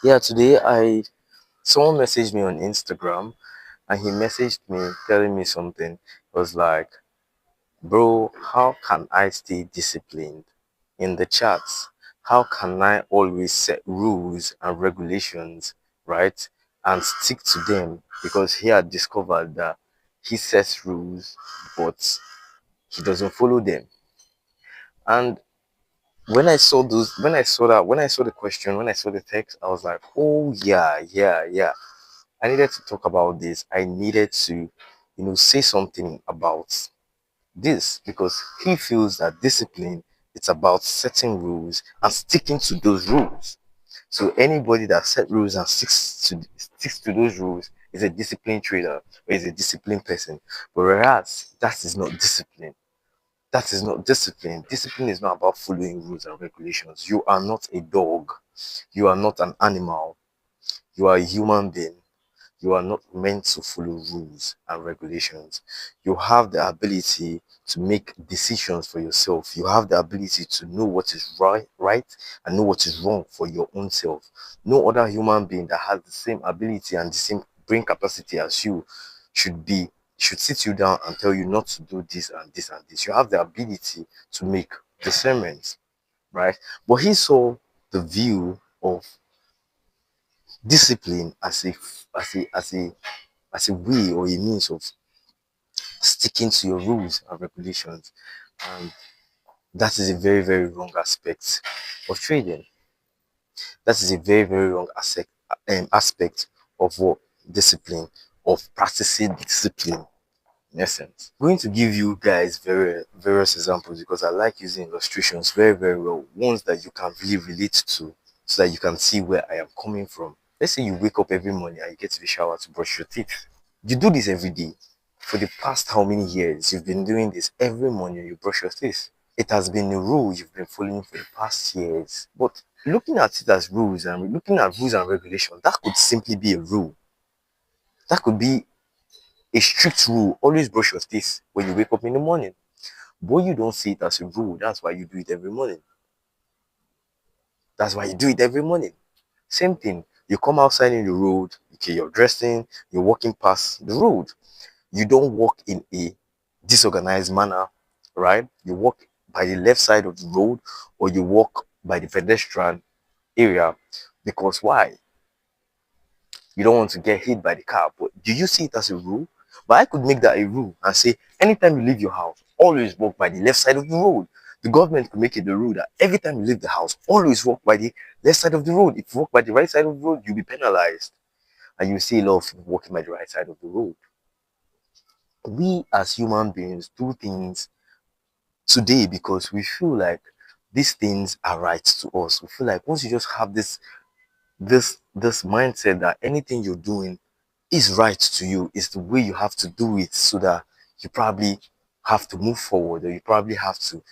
Yeah, today I someone messaged me on Instagram and he messaged me telling me something. It was like, bro, how can I stay disciplined in the chats? How can I always set rules and regulations, right? And stick to them because he had discovered that he sets rules, but he doesn't follow them. And when I saw the question, when I saw the text, I was like, oh yeah, yeah, yeah. I needed to talk about this. I needed to, say something about this because he feels that discipline it's about setting rules and sticking to those rules. So anybody that set rules and sticks to those rules is a disciplined trader or is a disciplined person. But whereas that is not discipline. That is not discipline. Discipline is not about following rules and regulations. You are not a dog. You are not an animal. You are a human being. You are not meant to follow rules and regulations. You have the ability to make decisions for yourself. You have the ability to know what is right and know what is wrong for your own self. No other human being that has the same ability and the same brain capacity as you should be should sit you down and tell you not to do this and this and this. You have the ability to make discernment, right? But he saw the view of discipline as a way or a means of sticking to your rules and regulations. And that is a very, very wrong aspect of trading. That is a very, very wrong aspect of what discipline, of practicing discipline in essence. I'm going to give you guys various examples because I like using illustrations very, very well. Ones that you can really relate to so that you can see where I am coming from. Let's say you wake up every morning and you get to the shower to brush your teeth. You do this every day. For the past how many years you've been doing this every morning you brush your teeth. It has been a rule you've been following for the past years. But looking at it as rules and looking at rules and regulations, that could simply be a rule. That could be a strict rule. Always brush your teeth when you wake up in the morning. But you don't see it as a rule. That's why you do it every morning. That's why you do it every morning. Same thing. You come outside in the road, okay, you're dressing, you're walking past the road. You don't walk in a disorganized manner, right? You walk by the left side of the road or you walk by the pedestrian area because why? You don't want to get hit by the car. But do you see it as a rule? But I could make that a rule and say anytime you leave your house, always walk by the left side of the road. The government could make it the rule that every time you leave the house, always walk by the left side of the road. If you walk by the right side of the road, you'll be penalized. And you see a lot of people walking by the right side of the road. We as human beings do things today because we feel like these things are right to us. We feel like once you just have this mindset that anything you're doing is right to you, is the way you have to do it so that you probably have to move forward or you probably have to,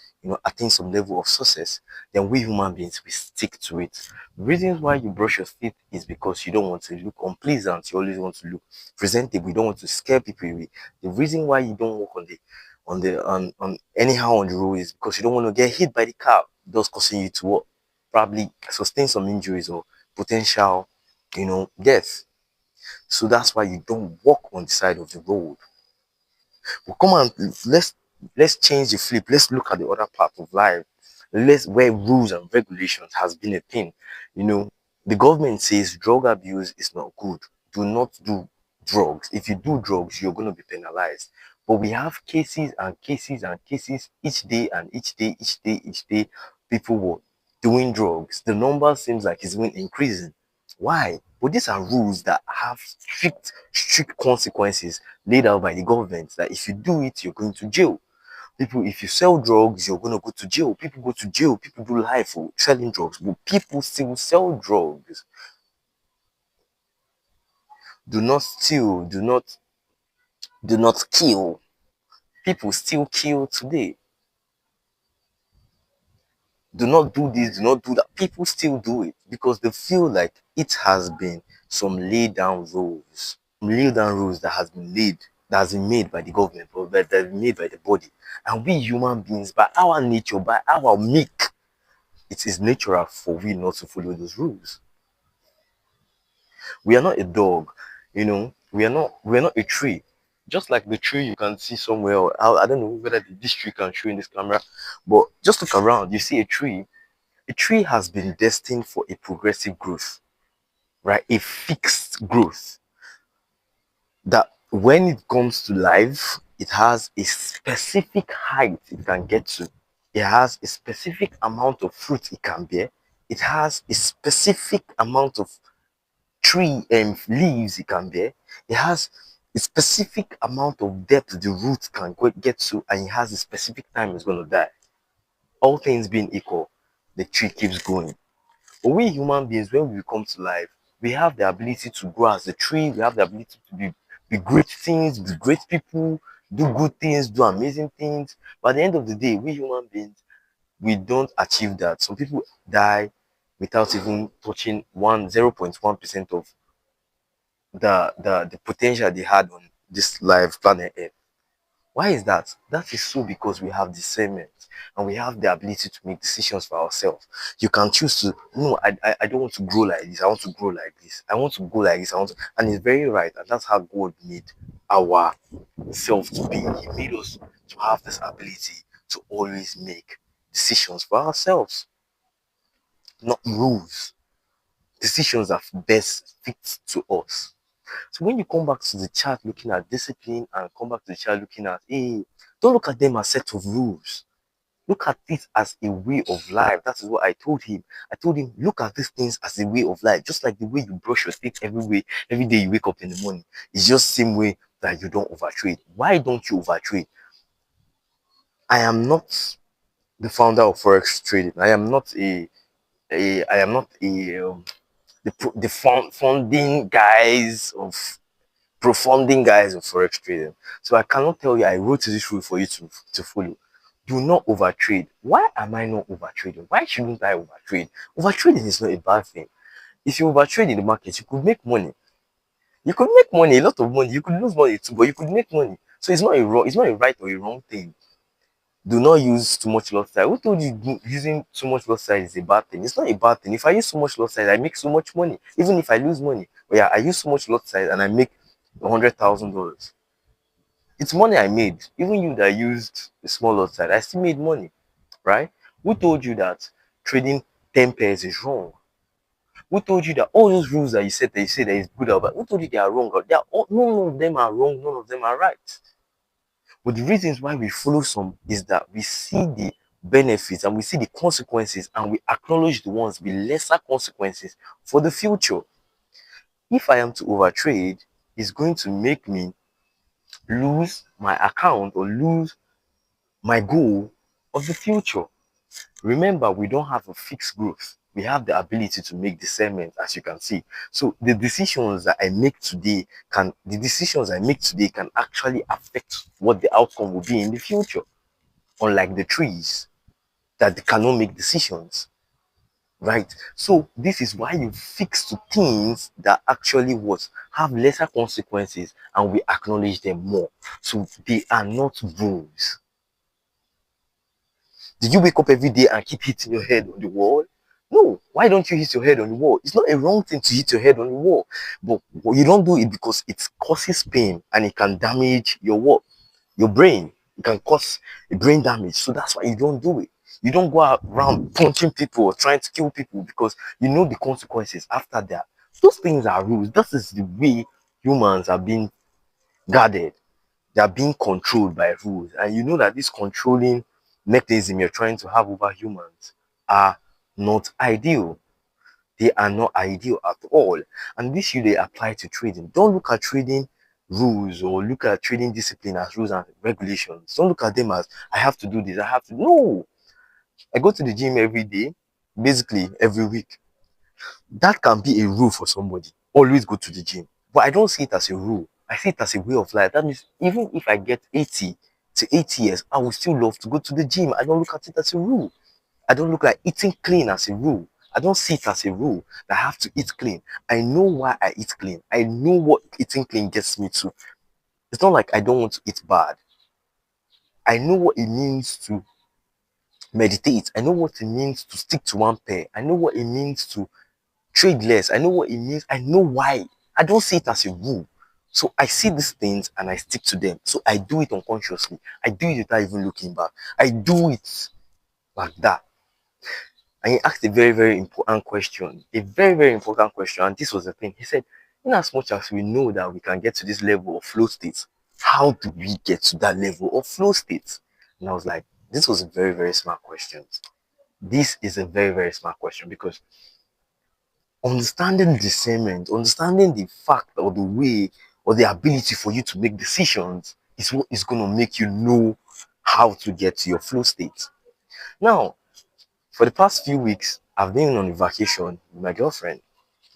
attain some level of success, then we human beings we stick to it. The reasons why you brush your teeth is because you don't want to look unpleasant, you always want to look presentable, you don't want to scare people away. The reason why you don't walk on anyhow on the road is because you don't want to get hit by the car, thus causing you to what? Probably sustain some injuries or potential, death. So that's why you don't walk on the side of the road. But come on, let's change the flip. Let's look at the other part of life. Let's where rules and regulations has been a thing. You know, the government says drug abuse is not good. Do not do drugs. If you do drugs, you're going to be penalized. But we have cases and cases and cases each day and each day, each day, each day. People were doing drugs. The number seems like it's even increasing. Why? But these are rules that have strict consequences laid out by the government that if you do it, you're going to jail. People, if you sell drugs, you're going to go to jail. People go to jail. People do life for selling drugs, but people still sell drugs. Do not steal. Do not kill. People still kill today. Do not do this. Do not do that. People still do it because they feel like it has been some laid down rules that has been made by the government or that has been made by the body. And we human beings, by our nature, by our make, it is natural for we not to follow those rules. We are not a dog, you know. We are not a tree. Just like the tree you can see somewhere. I don't know whether this tree can show in this camera, but just look around. You see a tree. A tree has been destined for a progressive growth, right? A fixed growth that when it comes to life, it has a specific height it can get to. It has a specific amount of fruit it can bear. It has a specific amount of tree and leaves it can bear. It has a specific amount of depth the root can get to, and it has a specific time it's going to die. All things being equal, the tree keeps going. But we human beings, when we come to life, we have the ability to grow as a tree. We have the ability to be great things, be great people, do good things, do amazing things. But at the end of the day, we human beings, we don't achieve that. Some people die without even touching 0.1% of the potential they had on this life planet Earth. Why is that? That is so because we have discernment and we have the ability to make decisions for ourselves. You can choose to, no, I don't want to grow like this. I want to grow like this. I want to go like this. And it's very right. And that's how God made our self to be. He made us to have this ability to always make decisions for ourselves, not rules. Decisions that best fit to us. So when you come back to the chart looking at discipline and come back to the chart looking at, hey, don't look at them as set of rules. Look at it as a way of life. That is what I told him. I told him, look at these things as a way of life. Just like the way you brush your teeth every day you wake up in the morning. It's just the same way that you don't overtrade. Why don't you overtrade? I am not the founder of forex trading. I am not I am not the funding guys of profounding guys of forex trading. So I cannot tell you I wrote this rule for you to follow. Do not overtrade. Why am I not overtrading? Why shouldn't I overtrade? Overtrading is not a bad thing. If you overtrade in the market, you could make money. You could make money, a lot of money. You could lose money too, but you could make money. So it's not a right or a wrong thing. Do not use too much lot size. Who told you using too much lot size is a bad thing? It's not a bad thing. If I use so much lot size, I make so much money. Even if I lose money, but yeah, I use so much lot size and I make $100,000. It's money I made. Even you that used a small lot size, I still made money, right? Who told you that trading 10 pairs is wrong? Who told you that all those rules that you say that is good or bad? Who told you they are wrong? None of them are wrong. None of them are right. But the reasons why we follow some is that we see the benefits and we see the consequences and we acknowledge the ones with lesser consequences for the future. If I am to overtrade, it's going to make me lose my account or lose my goal of the future. Remember, we don't have a fixed growth. We have the ability to make discernment, as you can see. So the decisions I make today can actually affect what the outcome will be in the future. Unlike the trees that cannot make decisions, right? So this is why you fix to things that actually what have lesser consequences and we acknowledge them more. So they are not rules. Did you wake up every day and keep hitting your head on the wall? No. Why don't you hit your head on the wall? It's not a wrong thing to hit your head on the wall, but you don't do it because it causes pain and it can damage your what? Your brain. It can cause a brain damage. So that's why you don't do it. You don't go around punching people or trying to kill people because you know the consequences after that. Those things are rules. That is the way humans are being guarded. They are being controlled by rules. And you know that this controlling mechanism you're trying to have over humans are not ideal. They are not ideal at all. And this should apply to trading. Don't look at trading rules or look at trading discipline as rules and regulations. Don't look at them as I have to do this, I have to. No. I go to the gym every day, basically every week. That can be a rule for somebody. Always go to the gym. But I don't see it as a rule. I see it as a way of life. That means even if I get 80 to 80 years, I will still love to go to the gym. I don't look at it as a rule. I don't look at eating clean as a rule. I don't see it as a rule that I have to eat clean. I know why I eat clean. I know what eating clean gets me to. It's not like I don't want to eat bad. I know what it means to meditate. I know what it means to stick to one pair. I know what it means to Trade less. I know what it means. I know why. I don't see it as a rule. So I see these things and I stick to them. So I do it unconsciously. I do it without even looking back. I do it like that. And he asked a very, very important question. A very, very important question. And this was the thing. He said, in as much as we know that we can get to this level of flow state, how do we get to that level of flow state? And I was like, this was a very, very smart question. This is a very, very smart question because understanding discernment, understanding the fact or the way or the ability for you to make decisions is what is going to make you know how to get to your flow state. Now, for the past few weeks, I've been on a vacation with my girlfriend,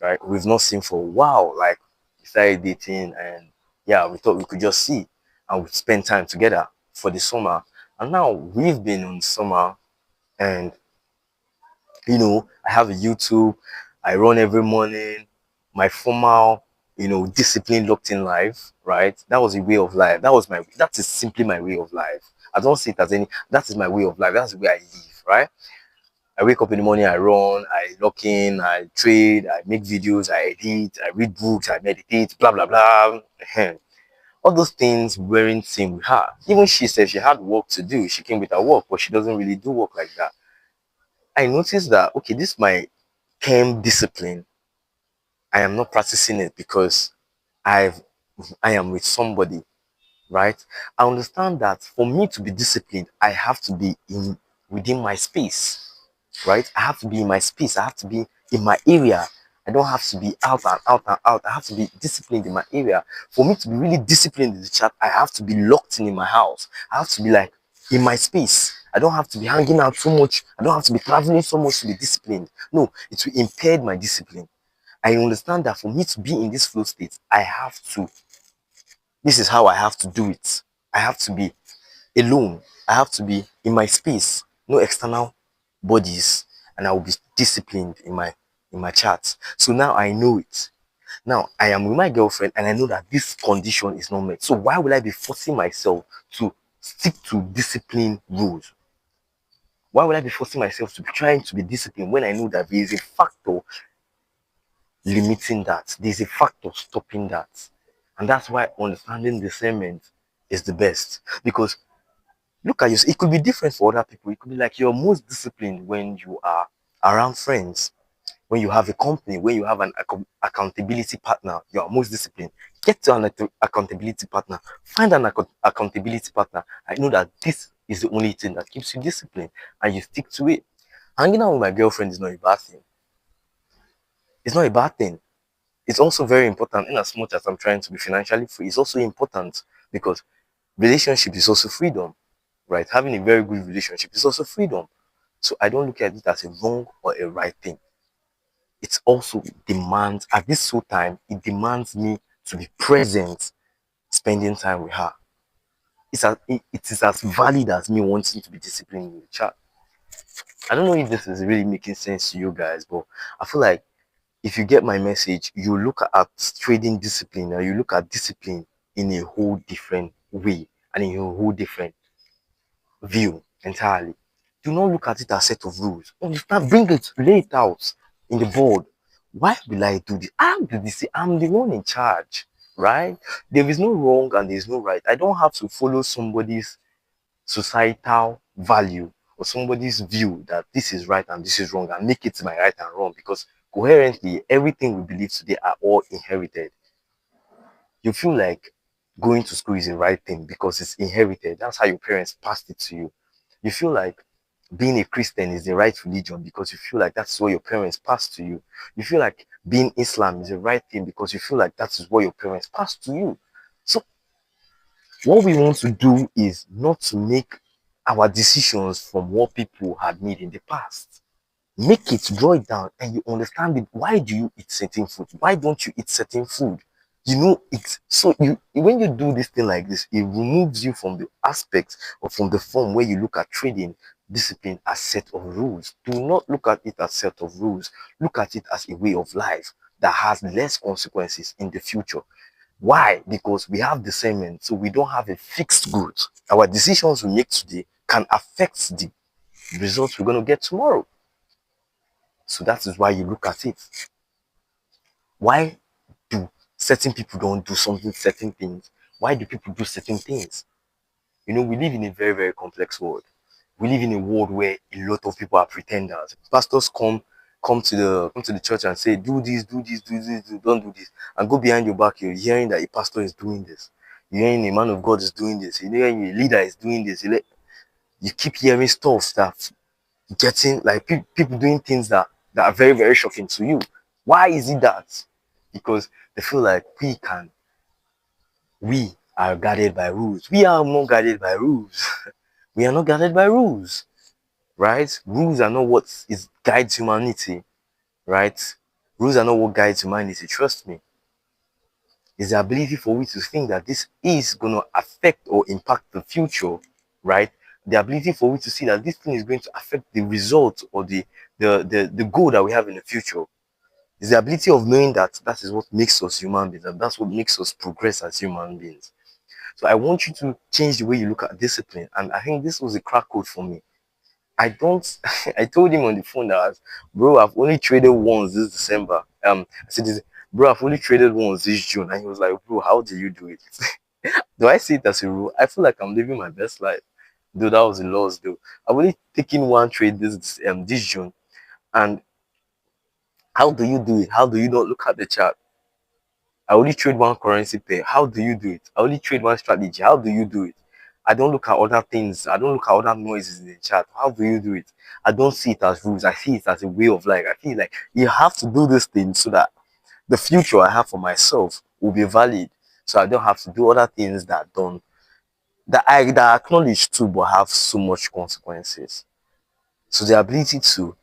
right? We've not seen for a while. Like, we started dating and yeah, we thought we could just see and we spend time together for the summer. And now we've been on summer and I have a YouTube, I run every morning, my formal, discipline locked in life, right? That was a way of life. That is simply my way of life. I don't see it as any, that is my way of life. That's the way I live, right? I wake up in the morning, I run, I lock in, I trade, I make videos, I edit, I read books, I meditate, blah, blah, blah. All those things weren't same with her. Even she said she had work to do. She came with her work, but she doesn't really do work like that. I noticed that, okay, this is my term discipline. I am not practicing it because I've I am with somebody, right? I understand that for me to be disciplined, I have to be within my space, right? I have to be in my space. I have to be in my area. I don't have to be out and out and out. I have to be disciplined in my area. For me to be really disciplined in the chat, I have to be locked in my house. I have to be like in my space. I don't have to be hanging out so much. I don't have to be traveling so much to be disciplined. No, it will impair my discipline. I understand that for me to be in this flow state, this is how I have to do it. I have to be alone. I have to be in my space, no external bodies, and I will be disciplined in my chat. So now I know it. Now I am with my girlfriend and I know that this condition is not met. So why will I be forcing myself to stick to discipline rules? Why would I be forcing myself to be trying to be disciplined when I know that there is a factor limiting that? There's a factor stopping that. And that's why understanding discernment is the best. Because look at you, it could be different for other people. It could be like you're most disciplined when you are around friends, when you have a company, when you have an accountability partner, you are most disciplined. Get to an accountability partner, find an accountability partner. I know that this is the only thing that keeps you disciplined and you stick to it. Hanging out with my girlfriend is not a bad thing. It's not a bad thing. It's also very important in as much as I'm trying to be financially free. It's also important because relationship is also freedom, right? Having a very good relationship is also freedom. So I don't look at it as a wrong or a right thing. It also demands, at this so time, it demands me to be present, spending time with her. It is as valid as me wanting to be disciplined in the chat. I don't know if this is really making sense to you guys, but I feel like if you get my message, you look at trading discipline and you look at discipline in a whole different way and in a whole different view entirely. Do not look at it as a set of rules. Understand, bring it, lay it out in the board. Why will I do this? I'm I'm the one in charge, right? There is no wrong and there is no right. I don't have to follow somebody's societal value or somebody's view that this is right and this is wrong and make it my right and wrong because coherently everything we believe today are all inherited. You feel like going to school is the right thing because it's inherited. That's how your parents passed it to you. You feel like being a Christian is the right religion because you feel like that's what your parents passed to you. You feel like being Islam is the right thing because you feel like that is what your parents passed to you. So what we want to do is not to make our decisions from what people had made in the past. Make it, draw it down, and you understand it. Why do you eat certain food? Why don't you eat certain food? You know it. So you, when you do this thing like this, it removes you from the aspect or from the form where you look at trading discipline as set of rules. Do not look at it as set of rules. Look at it as a way of life that has less consequences in the future. Why? Because we have discernment, so we don't have a fixed good. Our decisions we make today can affect the results we're going to get tomorrow. So that is why you look at it. Why do certain people don't do something, certain things? Why do people do certain things? You know, we live in a very, very complex world. We live in a world where a lot of people are pretenders. Pastors come to the church and say, do this, do this, do this, don't do this. And go behind your back, you're hearing that a pastor is doing this. You're hearing a man of God is doing this. You're hearing a leader is doing this. You keep hearing stuff that getting like people doing things that are very, very shocking to you. Why is it that? Because they feel like we are guided by rules. We are not guided by rules. We are not guided by rules, right? Rules are not what is guides humanity, right? Rules are not what guides humanity. Trust me. It's the ability for we to think that this is going to affect or impact the future, right? The ability for we to see that this thing is going to affect the result or the goal that we have in the future. It's the ability of knowing that that is what makes us human beings, and that's what makes us progress as human beings. So I want you to change the way you look at discipline. And I think this was a crack code for me. I don't. I told him on the phone that, bro, I've only traded once this December. I said, bro, I've only traded once this June, and he was like, bro, how do you do it? Do I see it as a rule? I feel like I'm living my best life. Though that was a loss, though. I've only taken one trade this June, and how do you do it? How do you not look at the chart? I only trade one currency pair. How do you do it? I only trade one strategy. How do you do it? I don't look at other things. I don't look at other noises in the chat. How do you do it? I don't see it as rules. I see it as a way of life. I feel like you have to do this thing so that the future I have for myself will be valid. So I don't have to do other things that don't that I acknowledge too, but have so much consequences. So the ability to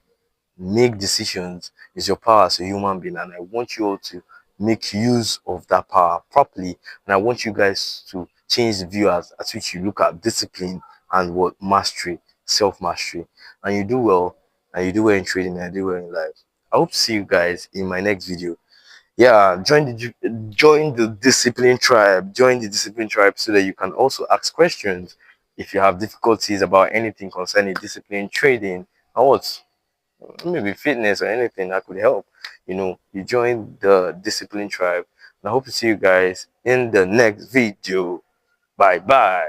make decisions is your power as a human being, and I want you all to make use of that power properly. And I want you guys to change the view as which you look at discipline and what mastery, self-mastery. And you do well, and you do well in trading, and you do well in life. I hope to see you guys in my next video. Yeah, join the discipline tribe. Join the discipline tribe so that you can also ask questions if you have difficulties about anything concerning discipline, trading, or what, maybe fitness or anything that could help. You join the discipline tribe. And I hope to see you guys in the next video. Bye bye.